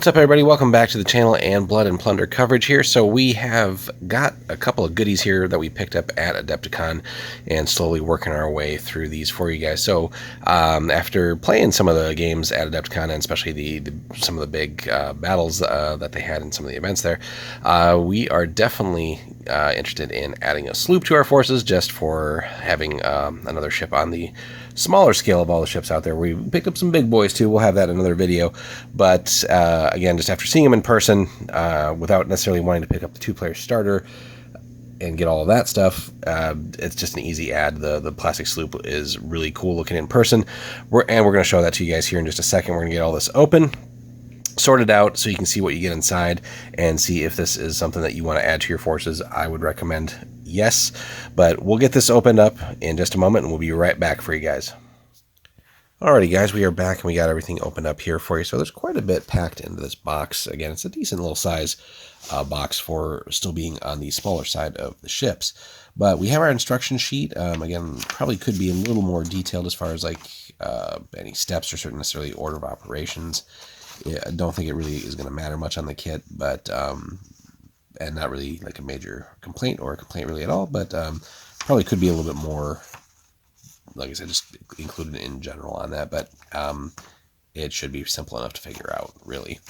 What's up, everybody? Welcome back to the channel and Blood and Plunder coverage here. So we have got a couple of goodies here that we picked up at Adepticon and slowly working our way through these for you guys. So after playing some of the games at Adepticon, and especially some of the big battles that they had in some of the events there, we are definitely interested in adding a sloop to our forces just for having another ship on the smaller scale of all the ships out there. We picked up some big boys too. We'll have that in another video. But again, just after seeing them in person, without necessarily wanting to pick up the two-player starter and get all of that stuff, it's just an easy add. The plastic sloop is really cool looking in person. We're going to show that to you guys here in just a second. We're going to get all this open, sorted out, so you can see what you get inside and see if this is something that you want to add to your forces. I would recommend yes, but we'll get this opened up in just a moment and we'll be right back for you guys. Alrighty guys, we are back and we got everything opened up here for you. So there's quite a bit packed into this box. Again, it's a decent little size box for still being on the smaller side of the ships. But we have our instruction sheet. Again, probably could be a little more detailed as far as like any steps or certain necessarily order of operations. I don't think it really is going to matter much on the kit, but and not really like a major complaint or a complaint really at all, but probably could be a little bit more, like I said, just included in general on that, but it should be simple enough to figure out, really.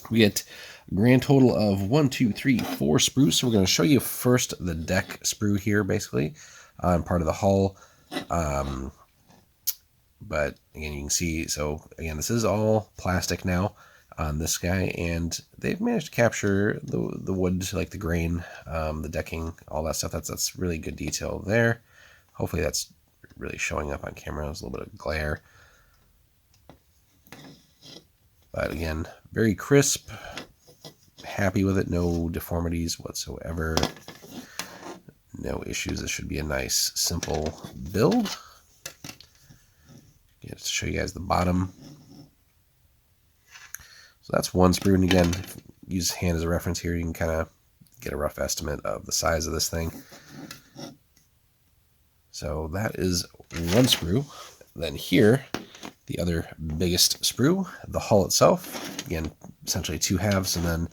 We get a grand total of 4 sprues, so we're going to show you first the deck sprue here, basically, on part of the hull. But again, you can see, so again, this is all plastic now on this guy, and they've managed to capture the wood, like the grain, the decking, all that stuff. That's really good detail there. Hopefully that's really showing up on camera. There's a little bit of glare, but again, very crisp, happy with it, no deformities whatsoever, no issues. This should be a nice simple build. Just to show you guys the bottom. So that's one sprue, and again, use hand as a reference here. You can kind of get a rough estimate of the size of this thing. So that is one sprue. Then here, the other biggest sprue, the hull itself. Again, essentially two halves, and then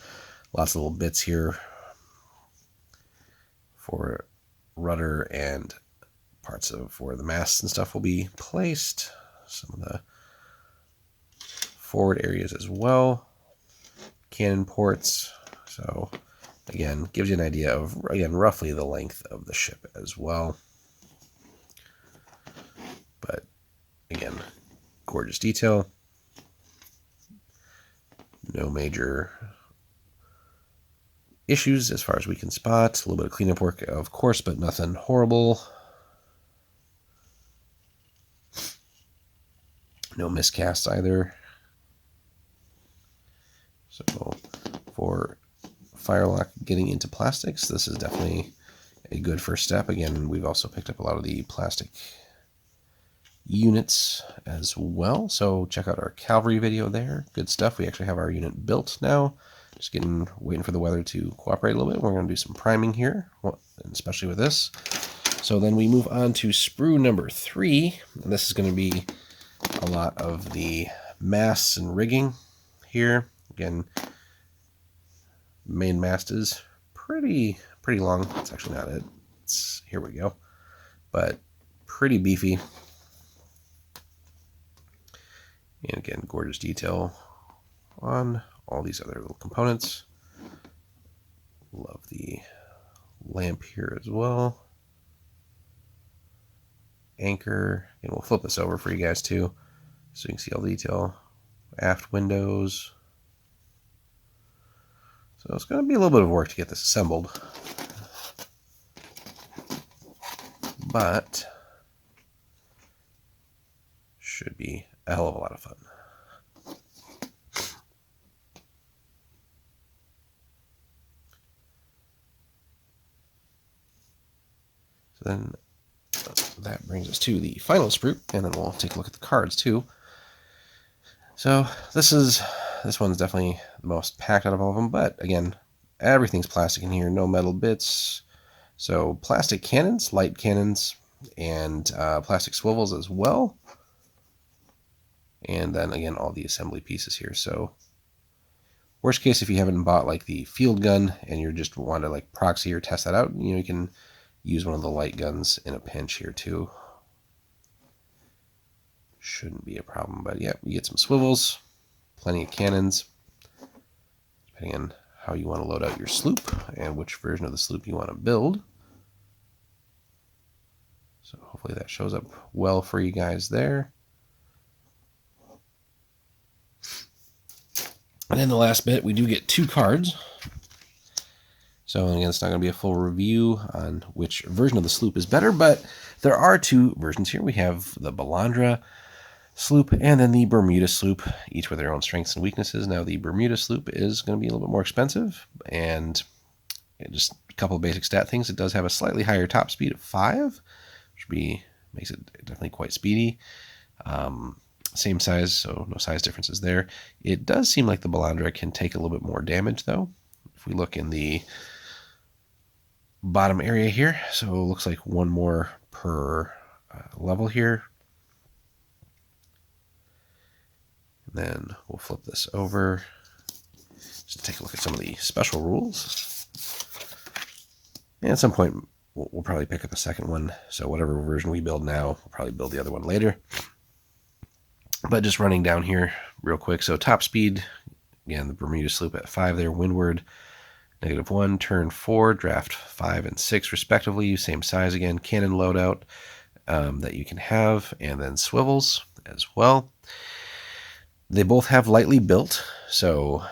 lots of little bits here for rudder and parts of where the masts and stuff will be placed. Some of the forward areas as well. Cannon ports. So again, gives you an idea of, again, roughly the length of the ship as well. But again, gorgeous detail. No major issues as far as we can spot. A little bit of cleanup work, of course, but nothing horrible. No miscasts either. So for Firelock getting into plastics, this is definitely a good first step. Again, we've also picked up a lot of the plastic units as well. So check out our cavalry video there. Good stuff. We actually have our unit built now. Just waiting for the weather to cooperate a little bit. We're going to do some priming here, especially with this. So then we move on to sprue number 3. And this is going to be a lot of the masts and rigging here. Again, main mast is pretty long. It's actually not it. Here we go. But pretty beefy. And again, gorgeous detail on all these other little components. Love the lamp here as well. Anchor, and we'll flip this over for you guys too, so you can see all the detail. Aft windows. So it's going to be a little bit of work to get this assembled, but should be a hell of a lot of fun. So then that brings us to the final sprue, and then we'll take a look at the cards too. So this one's definitely the most packed out of all of them, but again, everything's plastic in here, no metal bits. So plastic cannons, light cannons, and plastic swivels as well. And then again, all the assembly pieces here. So Worst case, if you haven't bought like the field gun and you just want to like proxy or test that out, you can use one of the light guns in a pinch here too. Shouldn't be a problem, but yeah, you get some swivels, plenty of cannons, depending on how you want to load out your sloop and which version of the sloop you want to build. So hopefully that shows up well for you guys there. And then the last bit, we do get 2 cards. So again, it's not going to be a full review on which version of the sloop is better, but there are 2 versions here. We have the Balandra sloop and then the Bermuda sloop, each with their own strengths and weaknesses. Now the Bermuda sloop is going to be a little bit more expensive, and just a couple of basic stat things. It does have a slightly higher top speed of 5, which makes it definitely quite speedy. Same size, so no size differences there. It does seem like the Balandra can take a little bit more damage, though. If we look in the bottom area here, so it looks like 1 more per level here. And then we'll flip this over just to take a look at some of the special rules. And at some point, we'll probably pick up a second one. So whatever version we build now, we'll probably build the other one later. But just running down here real quick. So top speed, again, the Bermuda sloop at 5 there, windward, -1, turn 4, draft 5 and 6 respectively. Same size again, cannon loadout that you can have, and then swivels as well. They both have lightly built, so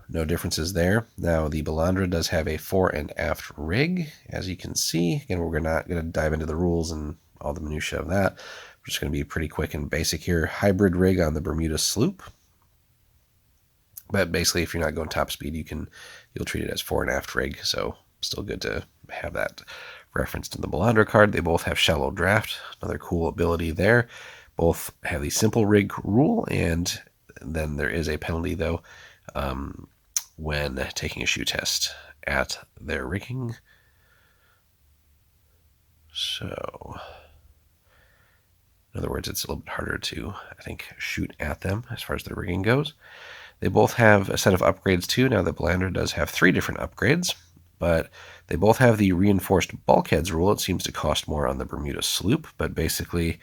no differences there. Now the Balandra does have a fore and aft rig, as you can see. Again, we're not going to dive into the rules and all the minutiae of that. We're just going to be pretty quick and basic here. Hybrid rig on the Bermuda sloop. But basically, if you're not going top speed, you'll treat it as fore and aft rig. So still good to have that referenced in the Balandra card. They both have shallow draft, another cool ability there. Both have the simple rig rule, and then there is a penalty though when taking a shoe test at their rigging. So in other words, it's a little bit harder to, I think, shoot at them as far as their rigging goes. They both have a set of upgrades too. Now the Balandra does have 3 different upgrades, but they both have the reinforced bulkheads rule. It seems to cost more on the Bermuda sloop, but basically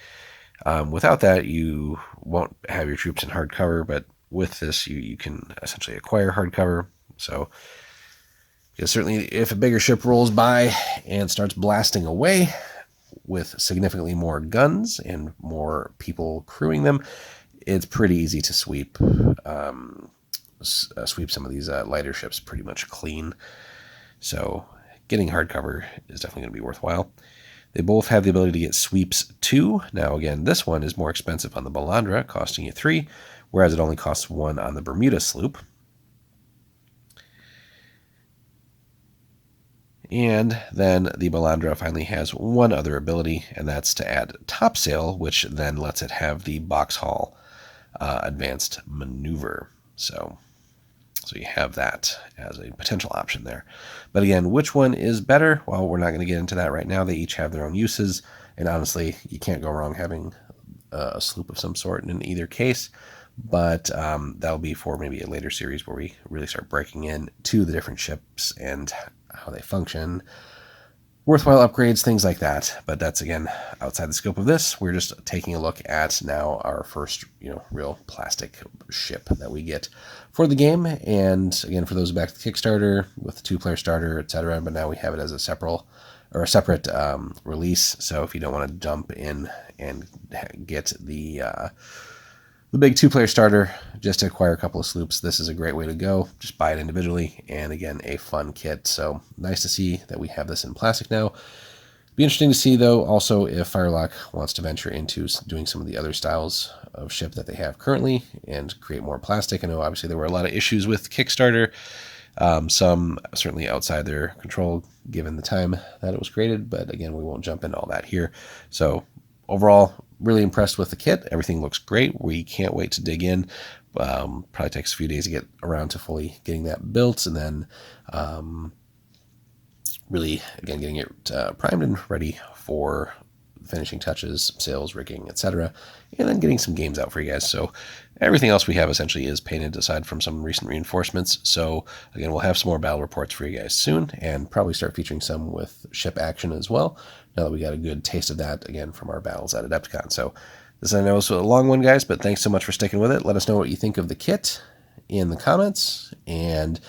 without that you won't have your troops in hard cover, but with this you can essentially acquire hard cover. So because certainly if a bigger ship rolls by and starts blasting away with significantly more guns and more people crewing them, it's pretty easy to sweep some of these lighter ships pretty much clean. So getting hard cover is definitely going to be worthwhile. They both have the ability to get sweeps 2. Now again, this one is more expensive on the Balandra, costing you 3, whereas it only costs 1 on the Bermuda sloop. And then the Balandra finally has 1 other ability, and that's to add topsail, which then lets it have the box haul advanced maneuver. So you have that as a potential option there. But again, which one is better? Well, we're not going to get into that right now. They each have their own uses, and honestly, you can't go wrong having a sloop of some sort in either case. But that'll be for maybe a later series where we really start breaking into the different ships and how they function, worthwhile upgrades, things like that. But that's, again, outside the scope of this. We're just taking a look at now our first, real plastic ship that we get for the game. And again, for those back to the Kickstarter with the 2-player starter, etc. But now we have it as a separate release. So if you don't want to jump in and get the big 2-player starter just to acquire a couple of sloops, this is a great way to go. Just buy it individually, and again, a fun kit. So nice to see that we have this in plastic now. Be interesting to see, though, also if Firelock wants to venture into doing some of the other styles of ship that they have currently and create more plastic. I know obviously there were a lot of issues with Kickstarter, some certainly outside their control given the time that it was created, but again, we won't jump into all that here. So overall, really impressed with the kit. Everything looks great. We can't wait to dig in. Probably takes a few days to get around to fully getting that built, and then really, again, getting it primed and ready for finishing touches, sales, rigging, etc., and then getting some games out for you guys. So everything else we have essentially is painted aside from some recent reinforcements. So again, we'll have some more battle reports for you guys soon, and probably start featuring some with ship action as well, now that we got a good taste of that, again, from our battles at Adepticon. So this, I know, is a long one, guys, but thanks so much for sticking with it. Let us know what you think of the kit in the comments, and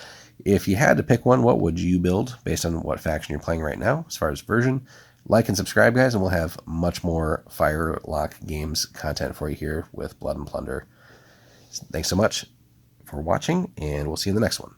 if you had to pick one, what would you build based on what faction you're playing right now as far as version? Like and subscribe, guys, and we'll have much more Firelock Games content for you here with Blood and Plunder. Thanks so much for watching, and we'll see you in the next one.